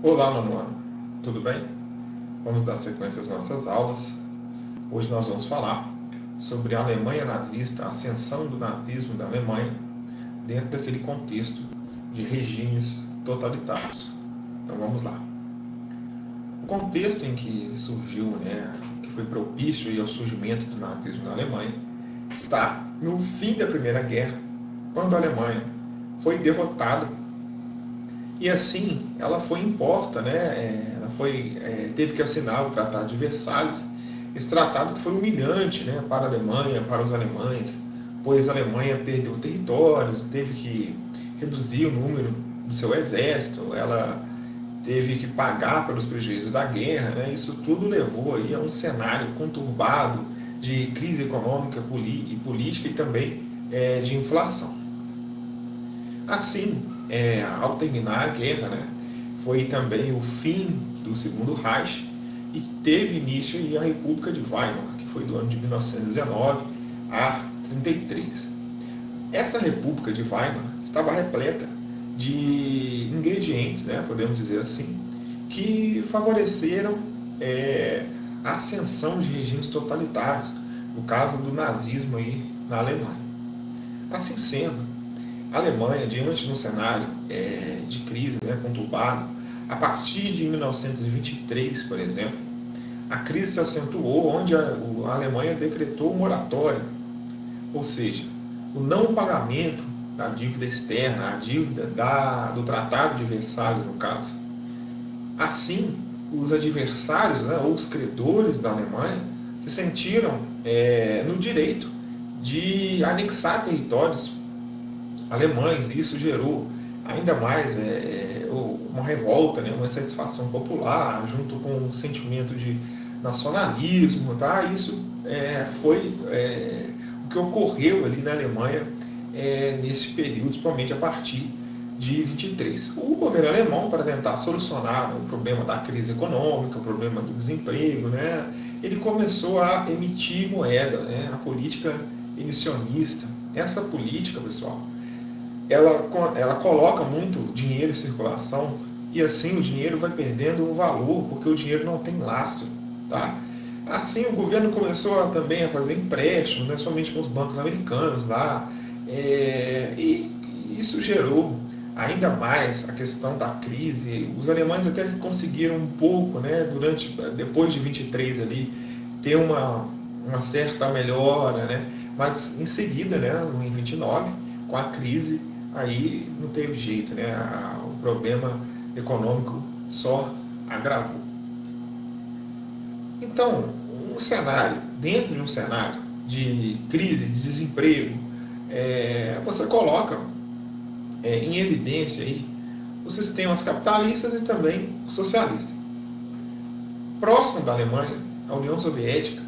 Olá, nono ano. Tudo bem? Vamos dar sequência às nossas aulas. Hoje nós vamos falar sobre a Alemanha nazista, a ascensão do nazismo da Alemanha dentro daquele contexto de regimes totalitários. Então vamos lá. O contexto em que surgiu, que foi propício aí ao surgimento do nazismo na Alemanha, está no fim da Primeira Guerra, quando a Alemanha foi derrotada e assim ela foi imposta, teve que assinar o Tratado de Versalhes, esse tratado que foi humilhante, para a Alemanha, para os alemães, pois a Alemanha perdeu territórios, teve que reduzir o número do seu exército, ela teve que pagar pelos prejuízos da guerra, Isso tudo levou aí a um cenário conturbado de crise econômica e política e também de inflação. Assim, ao terminar a guerra, foi também o fim do Segundo Reich e teve início a República de Weimar, que foi do ano de 1919 a 1933. Essa República de Weimar estava repleta de ingredientes, podemos dizer assim, que favoreceram a ascensão de regimes totalitários, no caso do nazismo aí na Alemanha. Assim sendo, a Alemanha, diante de um cenário de crise conturbado, a partir de 1923, por exemplo, a crise se acentuou onde a Alemanha decretou moratória, ou seja, o não pagamento da dívida externa, a dívida do Tratado de Versalhes, no caso. Assim, os adversários, ou os credores da Alemanha, se sentiram no direito de anexar territórios alemães, e isso gerou ainda mais uma revolta, uma insatisfação popular, junto com um sentimento de nacionalismo, tá? Isso foi o que ocorreu ali na Alemanha nesse período, principalmente a partir de 23. O governo alemão, para tentar solucionar o problema da crise econômica, o problema do desemprego, ele começou a emitir moeda, a política emissionista. Essa política, pessoal, ela coloca muito dinheiro em circulação e assim o dinheiro vai perdendo o valor, porque o dinheiro não tem lastro, tá? Assim o governo começou também a fazer empréstimos, somente com os bancos americanos lá, e isso gerou ainda mais a questão da crise. Os alemães até que conseguiram um pouco, depois de 23 ali, ter uma certa melhora, mas em seguida, em 29, com a crise, aí não teve jeito, o problema econômico só agravou. Então, dentro de um cenário de crise, de desemprego, você coloca em evidência aí os sistemas capitalistas e também o socialista. Próximo da Alemanha, a União Soviética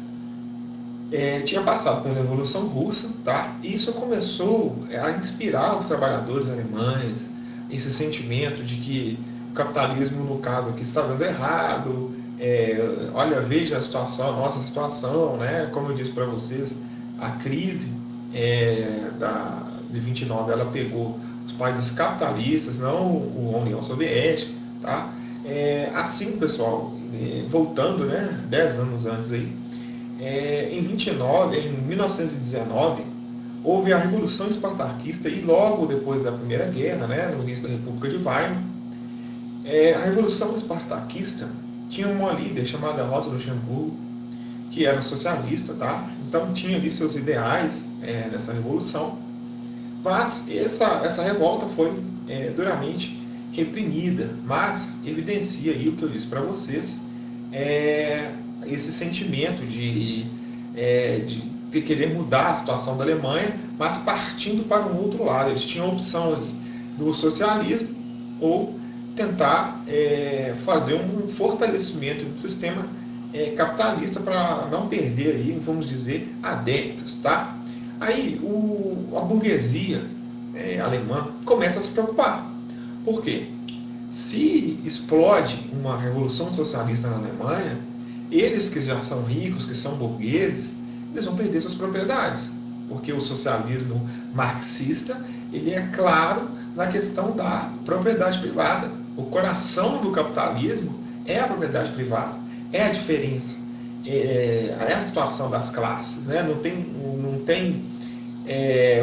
tinha passado pela Revolução Russa, tá? E isso começou a inspirar os trabalhadores alemães, esse sentimento de que o capitalismo, no caso aqui, está dando errado. Olha, veja a situação, a nossa situação, Como eu disse para vocês, a crise de 29, ela pegou os países capitalistas, não a União Soviética, tá? Assim, pessoal, voltando, 10 anos antes aí, em 1919, houve a Revolução Espartaquista e logo depois da Primeira Guerra, no início da República de Weimar, a Revolução Espartaquista tinha uma líder chamada Rosa Luxemburgo, que era socialista, tá? Então tinha ali seus ideais nessa revolução, mas essa revolta foi duramente reprimida, mas evidencia aí o que eu disse para vocês, esse sentimento de querer mudar a situação da Alemanha, mas partindo para um outro lado. Eles tinham a opção ali do socialismo ou tentar fazer um fortalecimento do sistema capitalista para não perder aí, vamos dizer, adeptos, tá? Aí a burguesia alemã começa a se preocupar. Por quê? Se explode uma revolução socialista na Alemanha, eles que já são ricos, que são burgueses, eles vão perder suas propriedades, porque o socialismo marxista, ele é claro na questão da propriedade privada. O coração do capitalismo é a propriedade privada, é a diferença, é a situação das classes, né?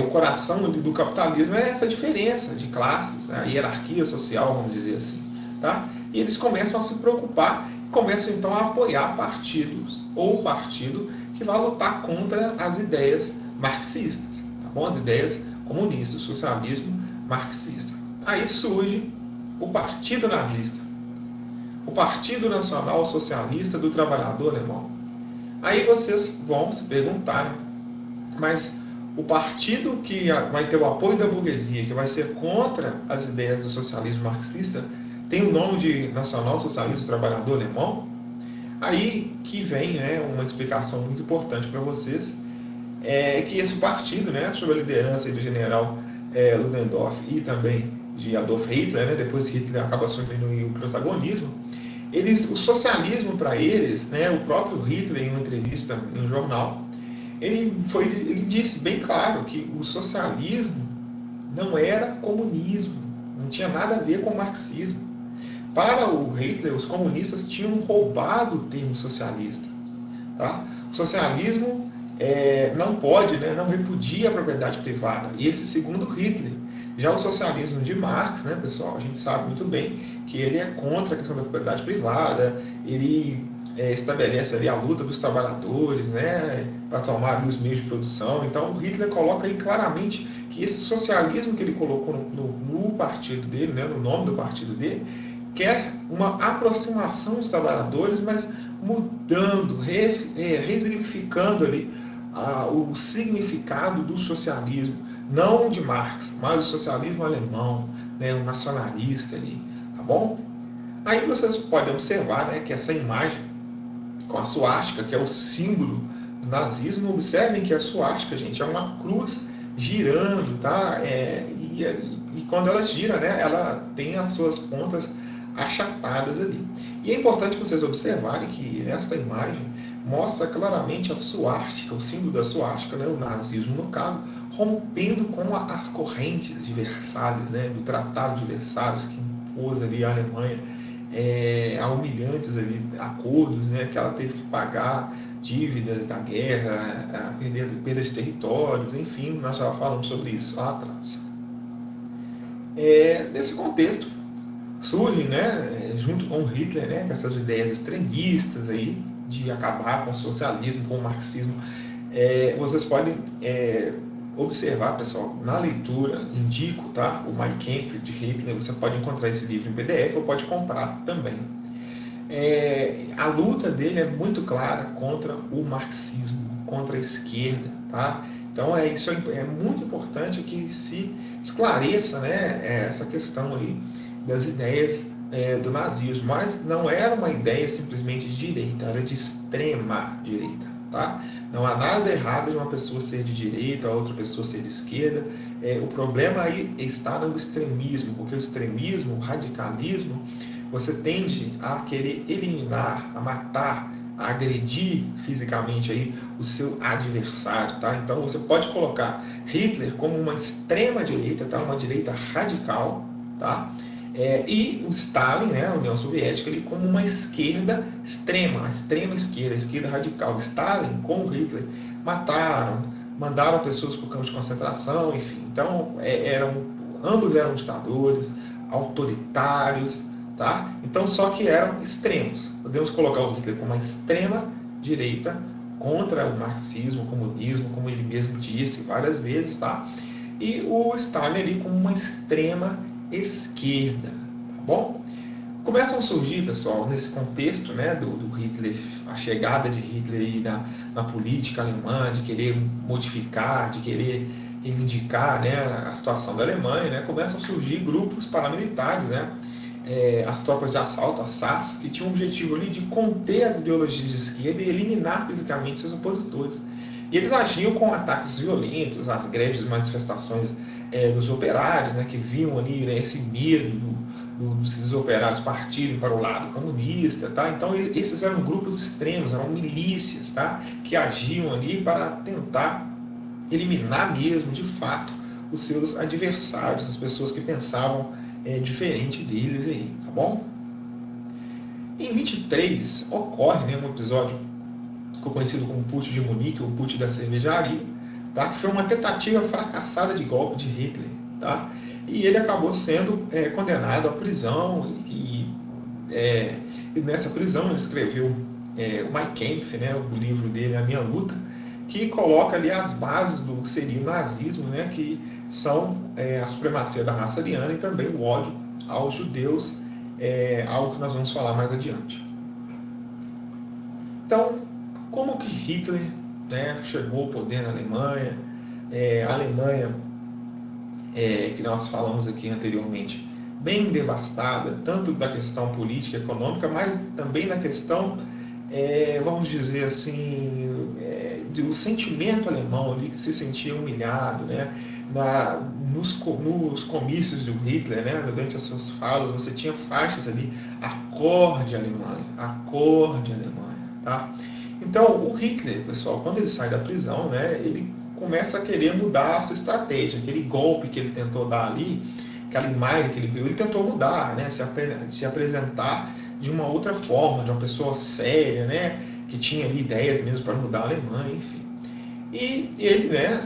O coração do capitalismo é essa diferença de classes, né? A hierarquia social, vamos dizer assim, tá? E eles começam a se preocupar, começam então a apoiar partidos ou partido que vai lutar contra as ideias marxistas, tá bom? As ideias comunistas, o socialismo marxista. Aí surge o Partido Nazista, o Partido Nacional Socialista do Trabalhador Alemão. Aí vocês vão se perguntar, né? Mas o partido que vai ter o apoio da burguesia, que vai ser contra as ideias do socialismo marxista, tem o nome de Nacional Socialista do Trabalhador Alemão? Aí que vem, né, uma explicação muito importante para vocês, que esse partido, né, sob a liderança do general Ludendorff e também de Adolf Hitler, né, depois Hitler acaba assumindo o protagonismo, o socialismo para eles, né, o próprio Hitler em uma entrevista em um jornal, ele disse bem claro que o socialismo não era comunismo, não tinha nada a ver com o marxismo. Para o Hitler, os comunistas tinham roubado o termo socialista. Tá? O socialismo não pode, né, não repudia a propriedade privada. E esse segundo Hitler. Já o socialismo de Marx, né, pessoal, a gente sabe muito bem que ele é contra a questão da propriedade privada, ele estabelece ali a luta dos trabalhadores, né, para tomar ali os meios de produção. Então, o Hitler coloca aí claramente que esse socialismo que ele colocou no partido dele, né, no nome do partido dele, quer uma aproximação dos trabalhadores, mas mudando, resignificando ali o significado do socialismo, não o de Marx, mas o socialismo alemão, né, o nacionalista ali, tá bom? Aí vocês podem observar, né, que essa imagem com a suástica, que é o símbolo do nazismo, observem que a suástica, gente, é uma cruz girando, tá? E quando ela gira, né, ela tem as suas pontas achatadas ali. E é importante vocês observarem que nesta imagem mostra claramente a suástica, o símbolo da suástica, né, o nazismo no caso, rompendo com as correntes de Versalhes, né, do Tratado de Versalhes que impôs ali a Alemanha a humilhantes ali, acordos, né, que ela teve que pagar dívidas da guerra, perda de territórios, enfim, nós já falamos sobre isso lá atrás. Nesse contexto, surgem, né, junto com Hitler, né, com essas ideias extremistas aí, de acabar com o socialismo, com o marxismo. Vocês podem observar, pessoal, na leitura, indico, tá, o Mein Kampf de Hitler, você pode encontrar esse livro em PDF ou pode comprar também. A luta dele é muito clara contra o marxismo, contra a esquerda, tá? Então isso é muito importante que se esclareça, né, essa questão aí das ideias do nazismo, mas não era uma ideia simplesmente de direita, era de extrema direita, tá? Não há nada errado de uma pessoa ser de direita, a outra pessoa ser de esquerda. O problema aí está no extremismo, porque o extremismo, o radicalismo, você tende a querer eliminar, a matar, a agredir fisicamente aí o seu adversário, tá? Então você pode colocar Hitler como uma extrema direita, tá? Uma direita radical, tá? E o Stalin, né, a União Soviética, ele como uma esquerda extrema, a extrema esquerda, a esquerda radical. Stalin com Hitler mataram, mandaram pessoas para o campo de concentração, enfim. Então, ambos eram ditadores, autoritários, tá? Então, só que eram extremos. Podemos colocar o Hitler como uma extrema direita contra o marxismo, o comunismo, como ele mesmo disse várias vezes, tá? E o Stalin ali como uma extrema esquerda, tá bom? Começam a surgir, pessoal, nesse contexto, né, do Hitler, a chegada de Hitler aí na política alemã, de querer modificar, de querer reivindicar, né, a situação da Alemanha, né, começam a surgir grupos paramilitares, né, as tropas de assalto, as SAS, que tinham o objetivo ali de conter as ideologias de esquerda e eliminar fisicamente seus opositores. E eles agiam com ataques violentos, as greves e manifestações dos operários, né, que viam ali, né, esse medo desses operários partirem para o lado comunista, tá? Então esses eram grupos extremos, eram milícias, tá? Que agiam ali para tentar eliminar mesmo, de fato, os seus adversários, as pessoas que pensavam diferente deles aí, tá bom? Em 23 ocorre, né, um episódio que ficou conhecido como Putsch de Munique, ou Putsch da cervejaria, tá? Que foi uma tentativa fracassada de golpe de Hitler, tá? E ele acabou sendo condenado à prisão e nessa prisão ele escreveu o Mein Kampf, né, o livro dele, A Minha Luta, que coloca ali as bases do que seria o nazismo, né, que são a supremacia da raça ariana e também o ódio aos judeus, algo que nós vamos falar mais adiante. Então, como que Hitler, né, chegou ao poder na Alemanha? A Alemanha, que nós falamos aqui anteriormente, bem devastada, tanto na questão política e econômica, mas também na questão, vamos dizer assim, do sentimento alemão ali, que se sentia humilhado, né? Nos comícios do Hitler, né? Durante as suas falas, você tinha faixas ali, acorde Alemanha, tá? Então, o Hitler, pessoal, quando ele sai da prisão, né, ele começa a querer mudar a sua estratégia, aquele golpe que ele tentou dar ali, aquela imagem que ele criou, ele tentou mudar, né, se apresentar de uma outra forma, de uma pessoa séria, né, que tinha ali ideias mesmo para mudar a Alemanha, enfim. E ele, né,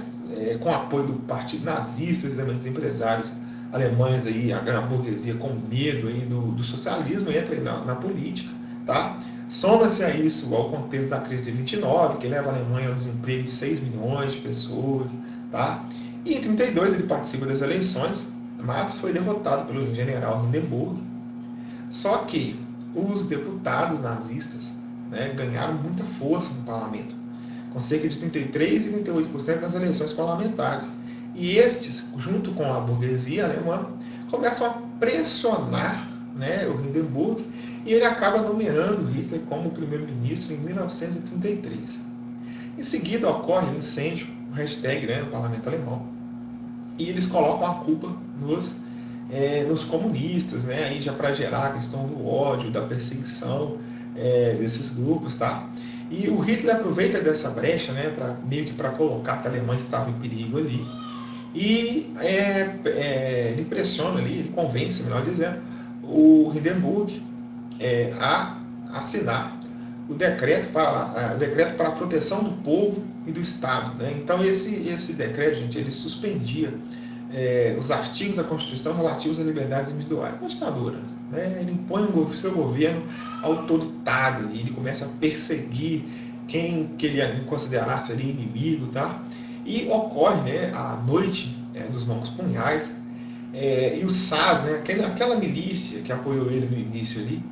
com o apoio do partido nazista e também dos empresários alemães, aí, a burguesia com medo aí do socialismo, entra aí na política, tá? Soma-se a isso ao contexto da crise de 29, que leva a Alemanha ao desemprego de 6 milhões de pessoas, tá? E em 32 ele participa das eleições, mas foi derrotado pelo general Hindenburg. Só que os deputados nazistas, né, ganharam muita força no parlamento, com cerca de 33% e 38% nas eleições parlamentares. E estes, junto com a burguesia alemã, começam a pressionar, né, o Hindenburg, e ele acaba nomeando Hitler como primeiro-ministro em 1933. Em seguida ocorre um incêndio, um hashtag, né, no parlamento alemão, e eles colocam a culpa nos comunistas, né, aí já para gerar a questão do ódio, da perseguição desses grupos, tá? E o Hitler aproveita dessa brecha, né, meio que para colocar que a Alemanha estava em perigo ali, e ele pressiona ali, ele convence, melhor dizendo, o Hindenburg a assinar o decreto para a proteção do povo e do Estado, né? Então esse decreto, gente, ele suspendia os artigos da Constituição relativos às liberdades individuais. Uma ditadura, né? Ele impõe o seu governo autoritário e ele começa a perseguir quem que ele considerasse ali inimigo, tá? E ocorre, né, a noite dos longos punhais, e o SAS, né, aquela milícia que apoiou ele no início ali,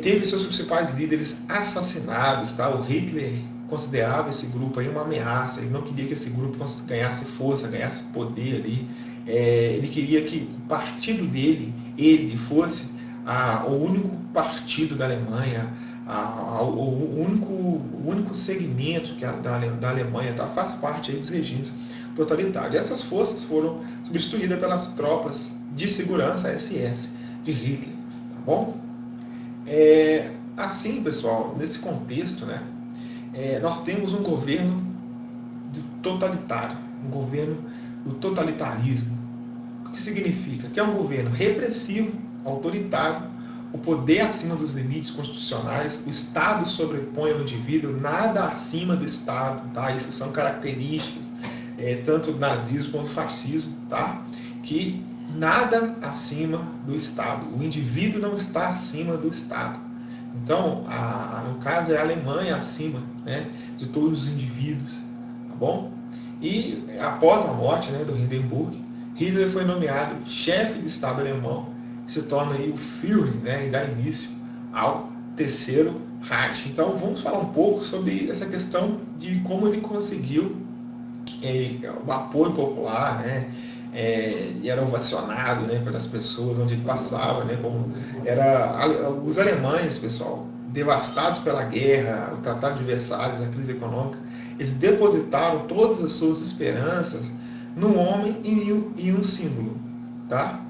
teve seus principais líderes assassinados, tá? O Hitler considerava esse grupo aí uma ameaça, ele não queria que esse grupo ganhasse força, ganhasse poder ali, ele queria que o partido dele, ele fosse o único partido da Alemanha, o único segmento da Alemanha, tá? Faz parte aí dos regimes totalitários. E essas forças foram substituídas pelas tropas de segurança SS de Hitler, tá bom? Assim, pessoal, nesse contexto, né, nós temos um governo totalitário, um governo do totalitarismo. O que significa? Que é um governo repressivo, autoritário, o poder acima dos limites constitucionais, o Estado sobrepõe ao indivíduo, nada acima do Estado, tá? Essas são características, tanto do nazismo quanto do fascismo, tá? Que nada acima do Estado. O indivíduo não está acima do Estado. Então, no caso, é a Alemanha acima, né, de todos os indivíduos, tá bom? E após a morte, né, do Hindenburg, Hitler foi nomeado chefe do Estado alemão, que se torna aí o Führer, né, e dá início ao Terceiro Reich. Então, vamos falar um pouco sobre essa questão de como ele conseguiu o apoio popular, né? E era ovacionado, né, pelas pessoas onde ele passava, né, como os alemães, pessoal, devastados pela guerra, o Tratado de Versalhes, a crise econômica, eles depositaram todas as suas esperanças no homem e um símbolo, tá?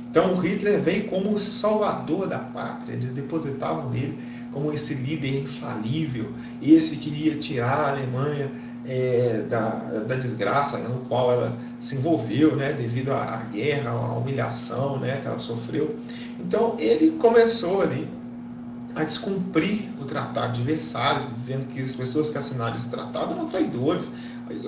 Então o Hitler veio como o salvador da pátria, eles depositavam nele como esse líder infalível, esse que iria tirar a Alemanha da desgraça no qual ela se envolveu, né, devido à guerra, à humilhação, né, que ela sofreu. Então ele começou ali a descumprir o Tratado de Versalhes, dizendo que as pessoas que assinaram esse tratado eram traidores.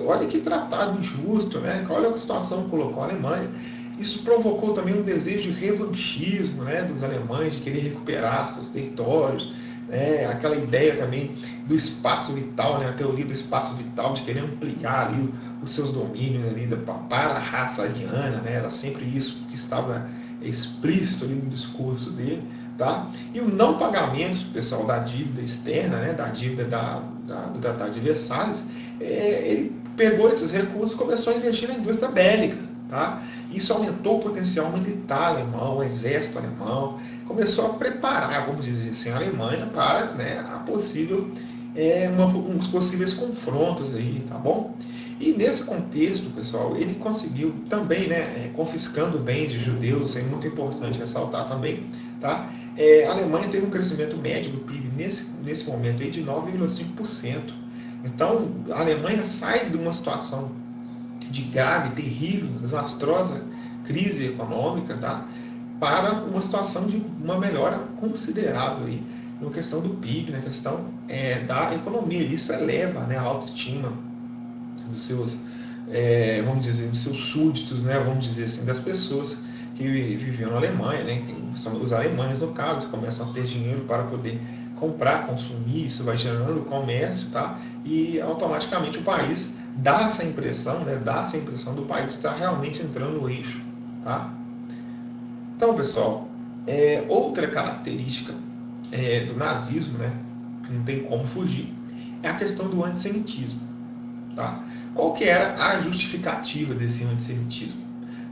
Olha que tratado injusto, né? Olha a situação que colocou a Alemanha. Isso provocou também um desejo de revanchismo, né, dos alemães, de querer recuperar seus territórios, né? Aquela ideia também do espaço vital, né? A teoria do espaço vital, de querer ampliar ali os seus domínios ali para a raça ariana, né? Era sempre isso que estava explícito ali no discurso dele. Tá? E o não pagamento, pessoal, da dívida externa, né, da dívida do Tratado de Versalhes, ele pegou esses recursos e começou a investir na indústria bélica. Tá? Isso aumentou o potencial militar alemão, o exército alemão, começou a preparar, vamos dizer assim, a Alemanha para, né, uns possíveis confrontos aí, tá bom? E nesse contexto, pessoal, ele conseguiu também, né, confiscando bens de judeus, isso é muito importante ressaltar também, tá? A Alemanha teve um crescimento médio do PIB nesse momento aí de 9,5%. Então, a Alemanha sai de uma situação de grave, terrível, desastrosa crise econômica, tá? Para uma situação de uma melhora considerável aí na questão do PIB, na questão da economia. Isso eleva, né, a autoestima dos seus, vamos dizer, dos seus súditos, né, vamos dizer assim, das pessoas que viviam na Alemanha, né, que são os alemães no caso, começam a ter dinheiro para poder comprar, consumir, isso vai gerando comércio, tá? E automaticamente o país dá essa impressão, né, dá essa impressão do país estar realmente entrando no eixo, tá? Então, pessoal, outra característica do nazismo, né, que não tem como fugir, é a questão do antissemitismo. Tá? Qual que era a justificativa desse antissemitismo?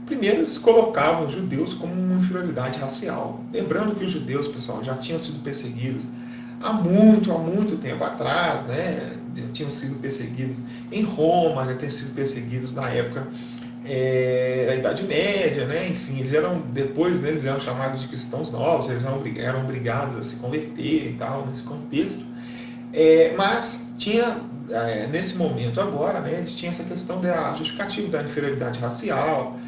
Primeiro, eles colocavam os judeus como uma inferioridade racial. Lembrando que os judeus, pessoal, já tinham sido perseguidos há muito tempo atrás, né? Já tinham sido perseguidos em Roma, já tinham sido perseguidos na época da Idade Média, né? Enfim, eles eram, depois, né, eles eram chamados de cristãos novos, eles eram obrigados a se converter e tal, nesse contexto. Mas tinha, nesse momento agora, né, eles tinham essa questão da justificativa da inferioridade racial,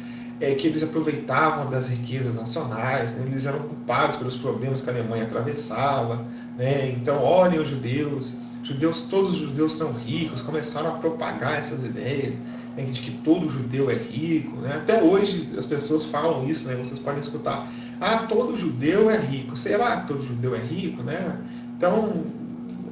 que eles aproveitavam das riquezas nacionais, né, eles eram culpados pelos problemas que a Alemanha atravessava, né, então olhem os judeus, todos os judeus são ricos, começaram a propagar essas ideias, né, de que todo judeu é rico, né, até hoje as pessoas falam isso, né, vocês podem escutar, todo judeu é rico, será que todo judeu é rico, né? Então,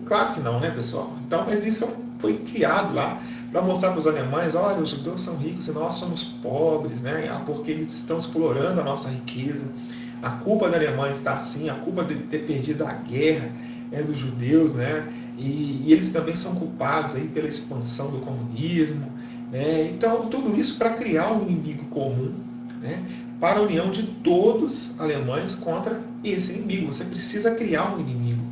claro que não, né, pessoal? Então, mas isso foi criado lá para mostrar para os alemães, olha, os judeus são ricos e nós somos pobres, né? Porque eles estão explorando a nossa riqueza. A culpa da Alemanha está assim, a culpa de ter perdido a guerra é dos judeus, né? E eles também são culpados aí pela expansão do comunismo, né? Então, tudo isso para criar um inimigo comum, né? Para a união de todos alemães contra esse inimigo. Você precisa criar um inimigo.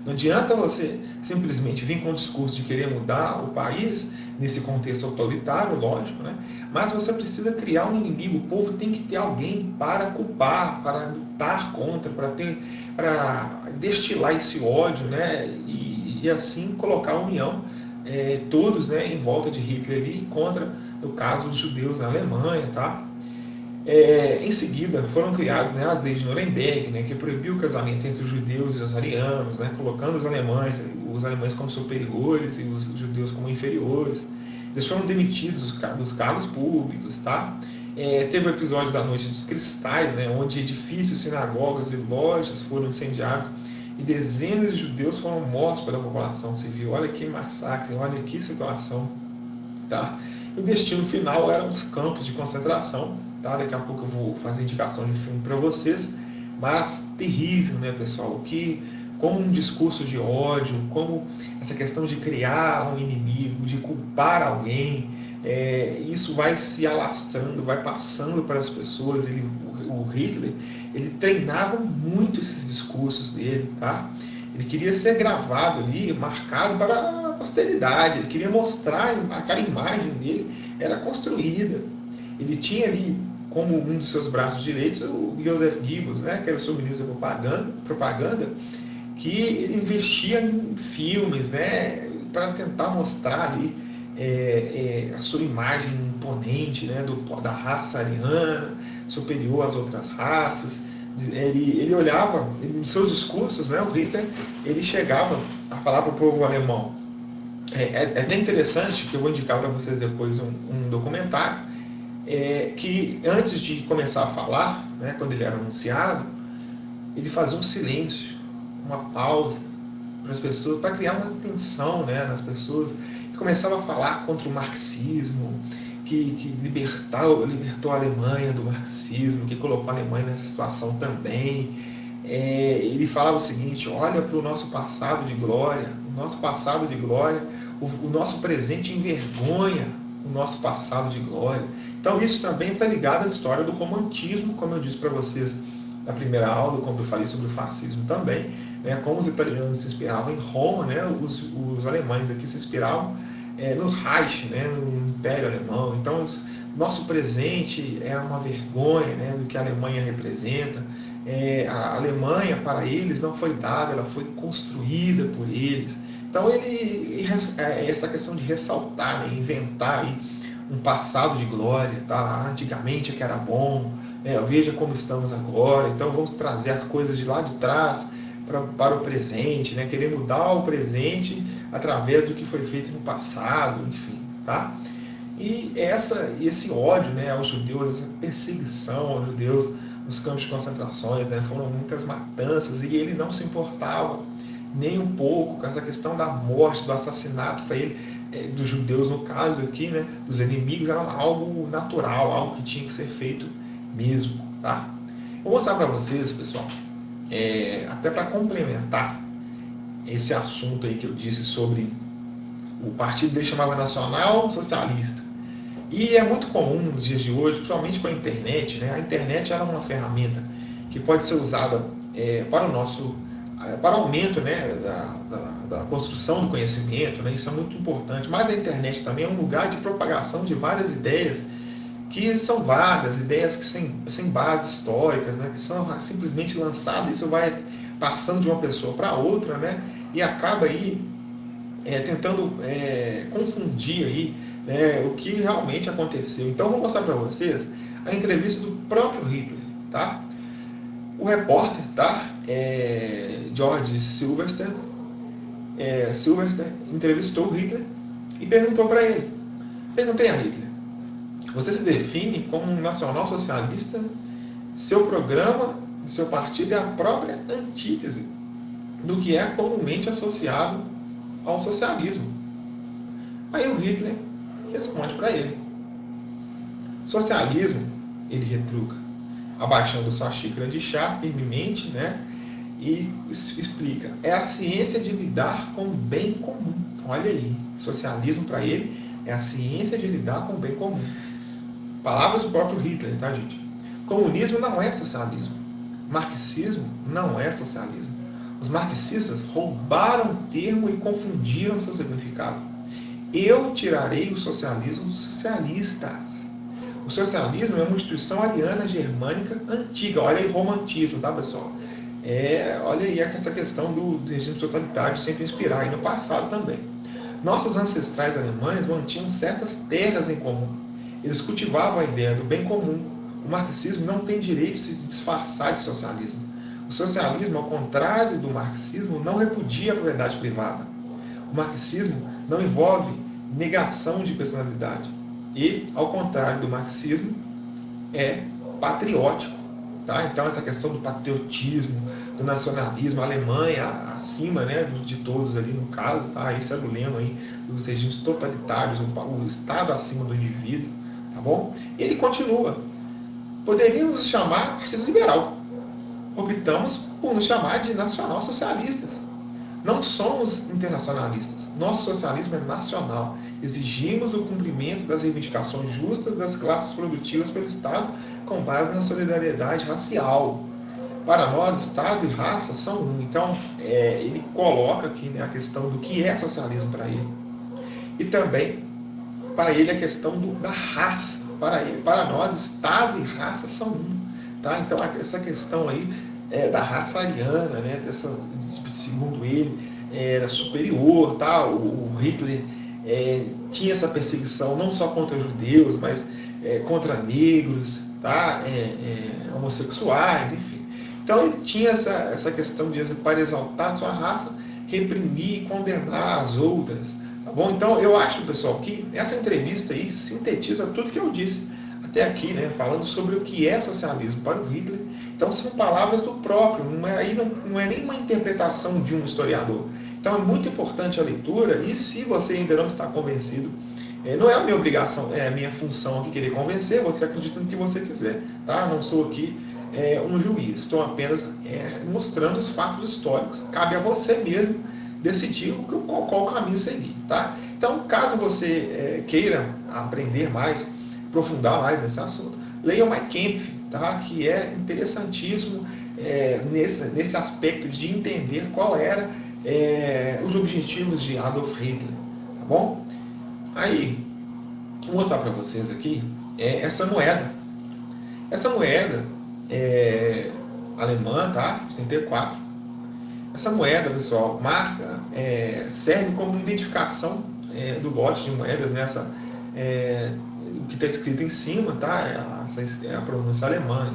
Não adianta você simplesmente vir com o discurso de querer mudar o país, nesse contexto autoritário, lógico, né? Mas você precisa criar um inimigo. O povo tem que ter alguém para culpar, para lutar contra, para destilar esse ódio, né? E assim colocar a união, todos, né, em volta de Hitler ali, contra, no caso, os judeus na Alemanha, tá? Em seguida, foram criadas, né, as leis de Nuremberg, né, que proibiu o casamento entre os judeus e os arianos, né, colocando os alemães como superiores e os judeus como inferiores. Eles foram demitidos dos cargos públicos, tá? Teve o episódio da Noite dos Cristais, né, onde edifícios, sinagogas e lojas foram incendiados e dezenas de judeus foram mortos pela população civil. Olha que massacre, olha que situação, tá? E o destino final eram os campos de concentração. Tá? Daqui a pouco eu vou fazer indicação de filme para vocês, mas terrível, né, pessoal? Como um discurso de ódio, como essa questão de criar um inimigo, de culpar alguém, isso vai se alastrando, vai passando para as pessoas. O Hitler, ele treinava muito esses discursos dele, tá? Ele queria ser gravado ali, marcado para a posteridade, ele queria mostrar, aquela imagem dele era construída. Ele tinha ali como um dos seus braços direitos o Joseph Goebbels, né, que era o seu ministro da propaganda, que ele investia em filmes, né, para tentar mostrar ali a sua imagem imponente, né, da raça ariana, superior às outras raças. Ele olhava, em seus discursos, né, o Hitler, ele chegava a falar para o povo alemão. É até interessante, que eu vou indicar para vocês depois um documentário, que antes de começar a falar, né, quando ele era anunciado, ele fazia um silêncio, uma pausa para as pessoas, para criar uma tensão, né, nas pessoas, e começava a falar contra o marxismo, que libertou a Alemanha do marxismo, que colocou a Alemanha nessa situação também. Ele falava o seguinte: olha para o nosso passado de glória, o nosso presente envergonha o nosso passado de glória. Então isso também está ligado à história do romantismo, como eu disse para vocês na primeira aula, quando eu falei sobre o fascismo também, né, como os italianos se inspiravam em Roma, né, os alemães aqui se inspiravam no Reich, né, no Império Alemão. Então, nosso presente é uma vergonha, né, do que a Alemanha representa. A Alemanha, para eles, não foi dada, ela foi construída por eles. Então, essa questão de ressaltar, né, inventar aí um passado de glória, tá? Antigamente é que era bom, né? Veja como estamos agora, então vamos trazer as coisas de lá de trás para o presente, né? Querer mudar o presente através do que foi feito no passado, enfim, tá? E esse ódio, né, aos judeus, essa perseguição aos judeus nos campos de concentrações, né, foram muitas matanças, e ele não se importava nem um pouco com essa questão da morte, do assassinato para ele, dos judeus no caso aqui, né, dos inimigos, era algo natural, algo que tinha que ser feito mesmo, tá? Vou mostrar para vocês, pessoal, até para complementar esse assunto aí que eu disse sobre o partido dele chamava Nacional Socialista. E é muito comum nos dias de hoje, principalmente com a internet, né? A internet ela é uma ferramenta que pode ser usada para aumento, né, da construção do conhecimento, né? Isso é muito importante. Mas a internet também é um lugar de propagação de várias ideias que são vagas, ideias que sem bases históricas, né? Que são simplesmente lançadas. Isso vai passando de uma pessoa para outra, né? E acaba aí tentando confundir aí, né, o que realmente aconteceu. Então, vou mostrar para vocês a entrevista do próprio Hitler, tá? O repórter, tá? George Sylvester, entrevistou o Hitler e perguntou para ele. Perguntei a Hitler: você se define como um nacional-socialista? Seu programa, seu partido é a própria antítese do que é comumente associado ao socialismo. Aí o Hitler responde para ele. Socialismo, ele retruca, abaixando sua xícara de chá firmemente, né? E explica, é a ciência de lidar com o bem comum. Olha aí, socialismo para ele é a ciência de lidar com o bem comum. Palavras do próprio Hitler, tá, gente? Comunismo não é socialismo. Marxismo não é socialismo. Os marxistas roubaram o termo e confundiram seu significado. Eu tirarei o socialismo dos socialistas. O socialismo é uma instituição ariana germânica antiga. Olha aí, romantismo, tá, pessoal? Olha aí essa questão do regime totalitário sempre inspirar aí no passado também. Nossos ancestrais alemães mantinham certas terras em comum. Eles cultivavam a ideia do bem comum. O marxismo não tem direito de se disfarçar de socialismo. O socialismo, ao contrário do marxismo, não repudia a propriedade privada. O marxismo não envolve negação de personalidade. E, ao contrário do marxismo, é patriótico. Tá? Então, essa questão do patriotismo, do nacionalismo, a Alemanha acima, né, de todos ali no caso, tá? Esse era o lema aí dos regimes totalitários, o Estado acima do indivíduo, tá bom? E ele continua. Poderíamos nos chamar Partido Liberal. Optamos por nos chamar de nacional-socialistas. Não somos internacionalistas. Nosso socialismo é nacional. Exigimos o cumprimento das reivindicações justas das classes produtivas pelo Estado com base na solidariedade racial. Para nós, Estado e raça são um. Então, ele coloca aqui, né, a questão do que é socialismo para ele. E também, para ele, a questão da raça. Para nós, Estado e raça são um. Tá? Então, essa questão aí da raça ariana, né, segundo ele, era superior. Tá? O Hitler tinha essa perseguição não só contra judeus, mas contra negros, tá? Homossexuais, enfim. Então ele tinha essa questão de, para exaltar a sua raça, reprimir e condenar as outras. Tá bom? Então eu acho, pessoal, que essa entrevista aí sintetiza tudo que eu disse até aqui, né? Falando sobre o que é socialismo para o Hitler. Então são palavras do próprio, não é nem uma interpretação de um historiador. Então é muito importante a leitura, e se você ainda não está convencido, não é a minha obrigação, é a minha função aqui querer convencer, você acredita no que você quiser, tá? Não sou aqui um juiz, estou apenas mostrando os fatos históricos. Cabe a você mesmo decidir qual caminho seguir, tá? Então, caso você queira aprender mais, aprofundar mais nesse assunto, leia o Mein Kampf, tá? Que é interessantíssimo nesse aspecto de entender qual era os objetivos de Adolf Hitler, tá bom? Aí, vou mostrar para vocês aqui essa moeda. Essa moeda alemã, tá? 34. Essa moeda, pessoal, serve como identificação do lote de moedas, né? O que está escrito em cima, tá? Essa é a pronúncia alemã,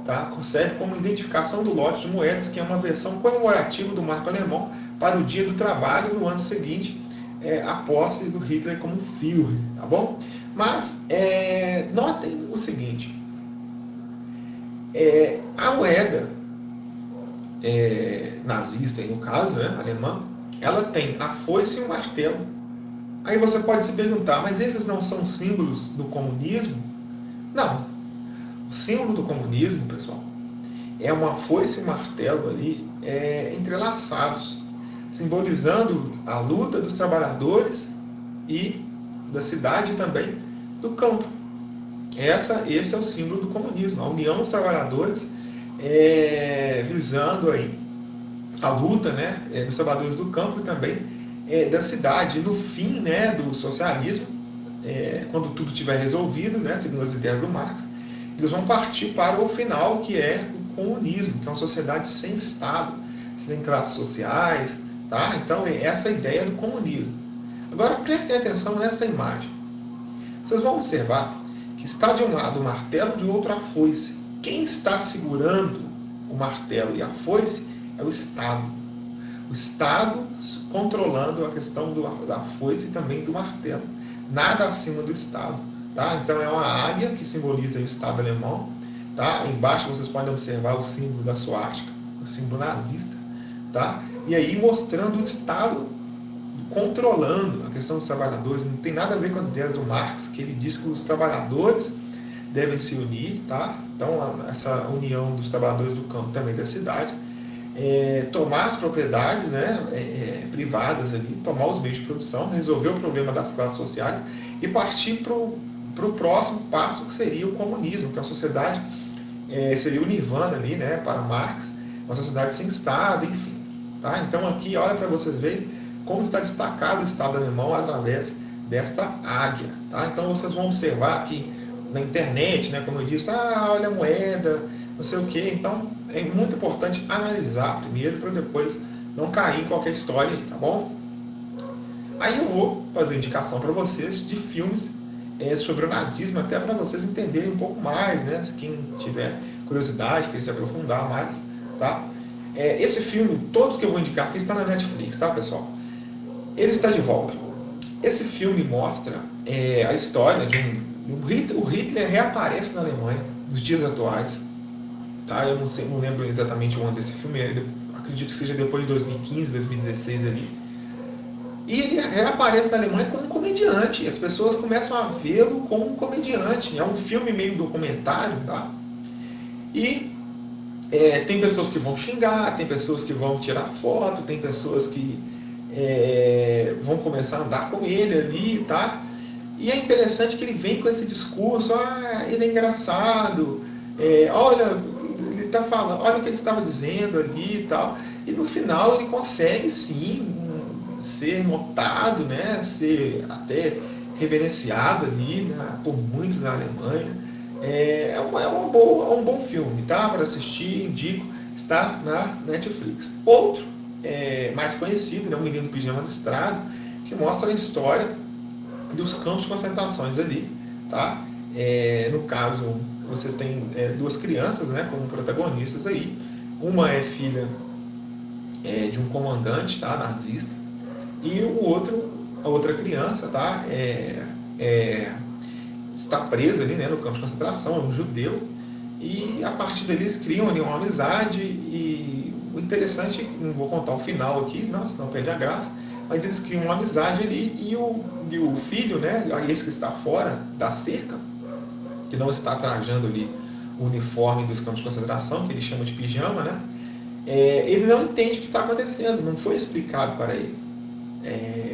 tá? Serve como identificação do lote de moedas, que é uma versão comemorativa do marco alemão para o dia do trabalho no ano seguinte, a posse do Hitler como Führer, tá bom? Mas notem o seguinte: a moeda nazista, no caso, né, alemã, ela tem a foice e o martelo. Aí você pode se perguntar, mas esses não são símbolos do comunismo? Não. O símbolo do comunismo, pessoal, é uma foice e um martelo ali entrelaçados, simbolizando a luta dos trabalhadores e da cidade também do campo. Esse é o símbolo do comunismo, a união dos trabalhadores visando aí a luta, né, dos trabalhadores do campo e também da cidade. No fim, né, do socialismo, quando tudo estiver resolvido, né, segundo as ideias do Marx, eles vão partir para o final, que é o comunismo, que é uma sociedade sem Estado, sem classes sociais, tá? Então, essa é a ideia do comunismo. Agora, prestem atenção nessa imagem. Vocês vão observar que está de um lado o martelo, de outro a foice. Quem está segurando o martelo e a foice é o Estado. O Estado controlando a questão da foice e também do martelo. Nada acima do Estado. Tá? Então é uma águia que simboliza o Estado alemão. Tá? Embaixo vocês podem observar o símbolo da suástica, o símbolo nazista. Tá? E aí mostrando o Estado controlando a questão dos trabalhadores. Não tem nada a ver com as ideias do Marx, que ele diz que os trabalhadores devem se unir, tá? Então essa união dos trabalhadores do campo também da cidade, tomar as propriedades, né, privadas ali, tomar os meios de produção, resolver o problema das classes sociais e partir para o próximo passo, que seria o comunismo, que é uma sociedade, seria o nirvana ali, né, para Marx, uma sociedade sem Estado, enfim. Tá? Então aqui, olha para vocês verem como está destacado o Estado alemão através desta águia. Tá? Então vocês vão observar aqui na internet, né, como eu disse, olha a moeda, não sei o que. Então é muito importante analisar primeiro para depois não cair em qualquer história, tá bom? Aí eu vou fazer indicação para vocês de filmes sobre o nazismo, até para vocês entenderem um pouco mais, né? Quem tiver curiosidade, querer se aprofundar mais, tá? Esse filme, todos que eu vou indicar aqui, está na Netflix, tá, pessoal? Ele está de volta. Esse filme mostra a história o Hitler reaparece na Alemanha nos dias atuais, tá? Eu não lembro exatamente o ano desse filme, acredito que seja depois de 2015, 2016 ali. E ele reaparece na Alemanha como um comediante. As pessoas começam a vê-lo como um comediante. É um filme meio documentário, tá? E tem pessoas que vão xingar, tem pessoas que vão tirar foto, tem pessoas que vão começar a andar com ele ali, tá? E é interessante que ele vem com esse discurso, ele é engraçado, olha, ele está falando, olha o que ele estava dizendo ali e tal. E no final ele consegue sim ser notado, né? Ser até reverenciado ali, né? Por muitos na Alemanha. Um bom filme, tá? Para assistir, indico, está na Netflix. Outro mais conhecido, né? O Menino do Pijama Listrado, que mostra a história dos campos de concentrações ali, tá? No caso, você tem duas crianças, né, como protagonistas aí. Uma é filha de um comandante, tá, nazista, e a outra criança, tá, está presa ali, né, no campo de concentração, é um judeu, e a partir dali eles criam ali uma amizade. E o interessante, não vou contar o final aqui, não, senão perde a graça, mas eles criam uma amizade ali, e o filho, né, esse que está fora da cerca, que não está trajando ali o uniforme dos campos de concentração, que ele chama de pijama, né, ele não entende o que está acontecendo, não foi explicado para ele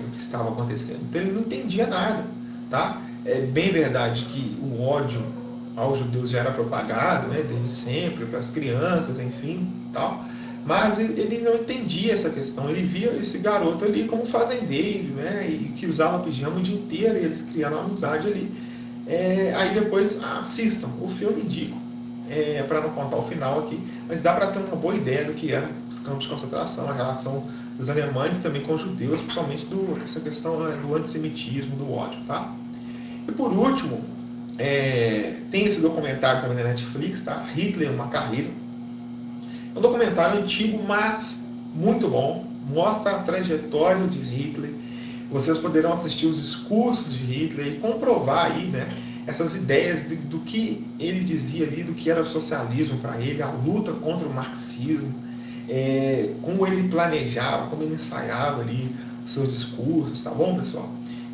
o que estava acontecendo, então ele não entendia nada, tá? É bem verdade que o ódio aos judeus já era propagado, né, desde sempre, para as crianças, enfim, tal, mas ele não entendia essa questão, ele via esse garoto ali como fazendeiro, né, e que usava pijama o dia inteiro, e eles criaram uma amizade ali. Aí depois assistam o filme, indico, para não contar o final aqui, mas dá para ter uma boa ideia do que eram os campos de concentração, a relação dos alemães também com os judeus, principalmente essa questão, né, do antissemitismo, do ódio, tá? E por último, tem esse documentário também na Netflix, tá? Hitler, uma carreira. É um documentário antigo, mas muito bom. Mostra a trajetória de Hitler. Vocês poderão assistir os discursos de Hitler e comprovar aí, né, essas ideias do que ele dizia ali, do que era o socialismo para ele, a luta contra o marxismo, como ele planejava, como ele ensaiava ali os seus discursos, tá bom, pessoal?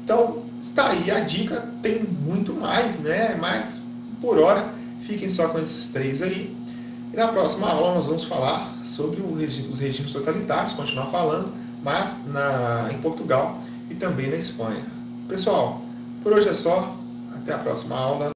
Então, está aí a dica, tem muito mais, né? Mas, por hora, fiquem só com esses três aí. E na próxima aula nós vamos falar sobre os regimes totalitários, continuar falando, mas em Portugal e também na Espanha. Pessoal, por hoje é só. Até a próxima aula.